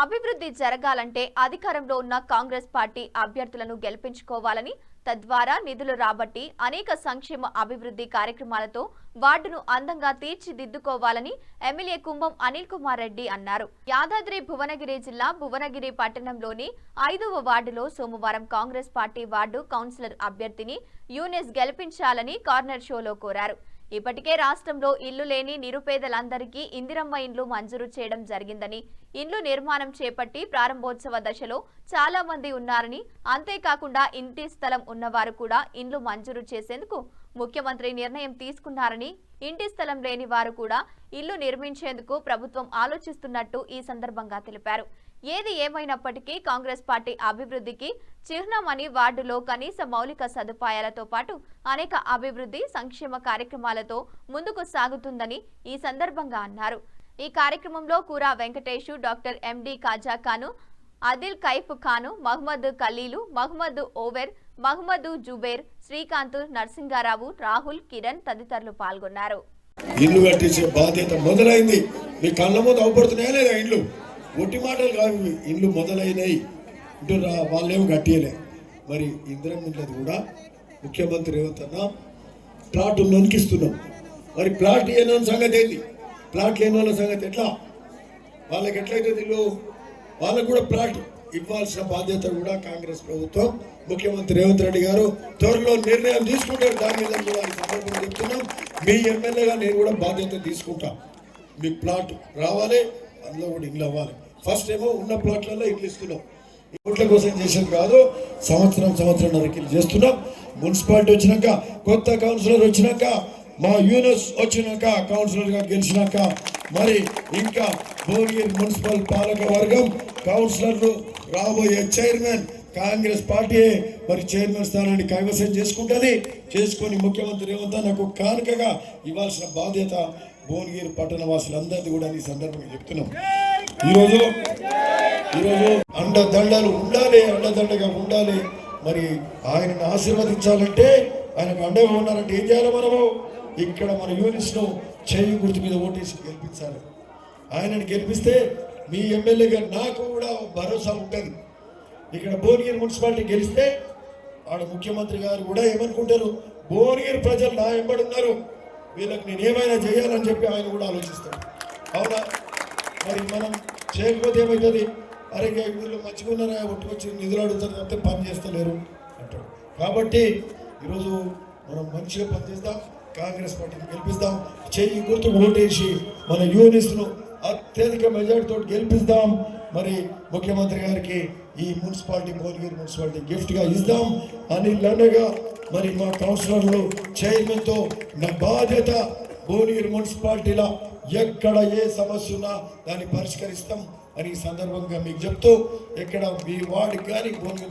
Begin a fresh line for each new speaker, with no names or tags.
అభివృద్ధి జరగాలంటే అధికారంలో ఉన్న కాంగ్రెస్ పార్టీ అభ్యర్థులను గెలిపించుకోవాలని, తద్వారా నిధులు రాబట్టి అనేక సంక్షేమ అభివృద్ధి కార్యక్రమాలతో వార్డును అందంగా తీర్చిదిద్దుకోవాలని ఎమ్మెల్యే కుంభం అనిల్ కుమార్ రెడ్డి అన్నారు. యాదాద్రి భువనగిరి జిల్లా భువనగిరి పట్టణంలోని 5వ వార్డులో సోమవారం కాంగ్రెస్ పార్టీ వార్డు కౌన్సిలర్ అభ్యర్థిని యూనిస్ గెలిపించాలని కార్నర్ షోలో కోరారు. ఇప్పటికే రాష్ట్రంలో ఇల్లు లేని నిరుపేదలందరికీ ఇందిరమ్మ ఇండ్లు మంజూరు చేయడం జరిగిందని, ఇండ్లు నిర్మాణం చేపట్టి ప్రారంభోత్సవ దశలో చాలా మంది ఉన్నారని, అంతేకాకుండా ఇంటి స్థలం ఉన్నవారు కూడా ఇండ్లు మంజూరు చేసేందుకు ముఖ్యమంత్రి నిర్ణయం తీసుకున్నారని, ఇంటి స్థలం లేని వారు కూడా ఇల్లు నిర్మించేందుకు ప్రభుత్వం ఆలోచిస్తున్నట్టు ఈ సందర్భంగా తెలిపారు. ఏది ఏమైనప్పటికీ కాంగ్రెస్ పార్టీ అభివృద్ధికి చిహ్నమని వార్డులో కనీస మౌలిక సదుపాయాలతో పాటు అనేక అభివృద్ధి సంక్షేమ కార్యక్రమాలతో ముందుకు సాగుతుందని ఈ సందర్భంగా అన్నారు. ఈ కార్యక్రమంలో కూరా వెంకటేషు, డాక్టర్ ఎండి ఖాజా ఖాను, ఆదిల్ కైఫ్ ఖాను, మహమ్మద్ ఖలీలు, మహమ్మద్ ఓవెర్, మహమ్మద్ జుబేర్, శ్రీకాంత్, నరసింగారావు, రాహుల్, కిరణ్ తదితరులు పాల్గొన్నారు.
ఇల్లు కట్టించే బాధ్యత మొదలైంది. మీ కళ్ళ ముందు అవపడుతున్నాయా లేదా? ఇల్లు ఒట్టి మాటలు కాదు, ఇల్లు మొదలైనవి. ఇటు వాళ్ళేమో కట్టియలే. మరి ఇందిరమ్మ ఇళ్ళది కూడా ముఖ్యమంత్రి ఏమవుతున్నా ప్లాట్ ఉన్నోనికి ఇస్తున్నాం. మరి ప్లాట్ లేని సంగతి ఏంది? ప్లాట్ లేని వాళ్ళ సంగతి ఎట్లా? వాళ్ళకి ఎట్లయితే ఇల్లు వాళ్ళకు కూడా ప్లాట్ ఇవ్వాల్సిన బాధ్యత కూడా కాంగ్రెస్ ప్రభుత్వం, ముఖ్యమంత్రి రేవంత్ రెడ్డి గారు త్వరలో నిర్ణయం తీసుకుంటారు. దాని మీద కూడా ఈ సందర్భంగా చెప్తున్నాం. మీ ఎమ్మెల్యేగా నేను కూడా బాధ్యత తీసుకుంటా. మీకు ప్లాట్ రావాలి, అందులో కూడా ఇల్లు అవ్వాలి. ఫస్ట్ ఏమో ఉన్న ప్లాట్లలో ఇల్లు ఇస్తున్నాం. ఓట్ల కోసం చేసేది కాదు, సంవత్సరంన్నరకి చేస్తున్నాం. మున్సిపాలిటీ వచ్చినాక, కొత్త కౌన్సిలర్ వచ్చినాక, మా యూనిస్ వచ్చినాక, కౌన్సిలర్గా గెలిచినాక, మరి ఇంకా భువనగిరి మున్సిపల్ పాలక వర్గం కౌన్సిలర్లు, రాబోయే చైర్మన్ కాంగ్రెస్ పార్టీ మరి చైర్మన్ స్థానాన్ని కైవసం చేసుకొని ముఖ్యమంత్రి రేవంత్ నాకు కానుకగా ఇవ్వాల్సిన బాధ్యత భువనగిరి పట్టణ వాసులందరిది కూడా ఈ సందర్భంగా చెప్తున్నాం. ఈరోజు అండదండగా ఉండాలి. మరి ఆయనను ఆశీర్వదించాలంటే, ఆయనకు అండగా ఉన్నారంటే ఏం చేయాలి? మనము ఇక్కడ మన యూనిట్స్ను చేయి గుర్తు మీద ఓటేసి గెలిపించాలి. ఆయనను గెలిపిస్తే మీ ఎమ్మెల్యేగా నాకు కూడా భరోసా ఉంటుంది. ఇక్కడ భువనగిరి మున్సిపాలిటీ గెలిస్తే ఆడ ముఖ్యమంత్రి గారు కూడా ఏమనుకుంటారు, భువనగిరి ప్రజలు నా ఎంబడున్నారు, వీళ్ళకి నేను ఏమైనా చేయాలని చెప్పి ఆయన కూడా ఆలోచిస్తాడు. అవునా? మరి మనం చేయకపోతే ఏమవుతుంది? అరే వీళ్ళు మంచిగా ఉన్నారా, ఒట్టుకొచ్చి నిధులు అడుగుతారు తప్పితే పని చేస్తలేరు అంటాడు. కాబట్టి ఈరోజు మనం మంచిగా పనిచేద్దాం, కాంగ్రెస్ పార్టీని గెలిపిస్తాం, చెయ్యి గుర్తు ఓటేసి మన యూనిట్స్ను అత్యధిక మెజార్టీతో గెలిపిస్తాం. మరి ముఖ్యమంత్రి గారికి ఈ మున్సిపాలిటీ, భువనగిరి మున్సిపాలిటీ గిఫ్ట్గా ఇద్దాం అని అనగా, మరి మా కౌన్సిలర్లు చైర్మన్తో నా బాధ్యత భువనగిరి మున్సిపాలిటీలో ఎక్కడ ఏ సమస్య ఉన్నా దాన్ని పరిష్కరిస్తాం అని ఈ సందర్భంగా మీకు చెప్తూ, ఎక్కడ మీ వార్డుకి కానీ భువనగిరి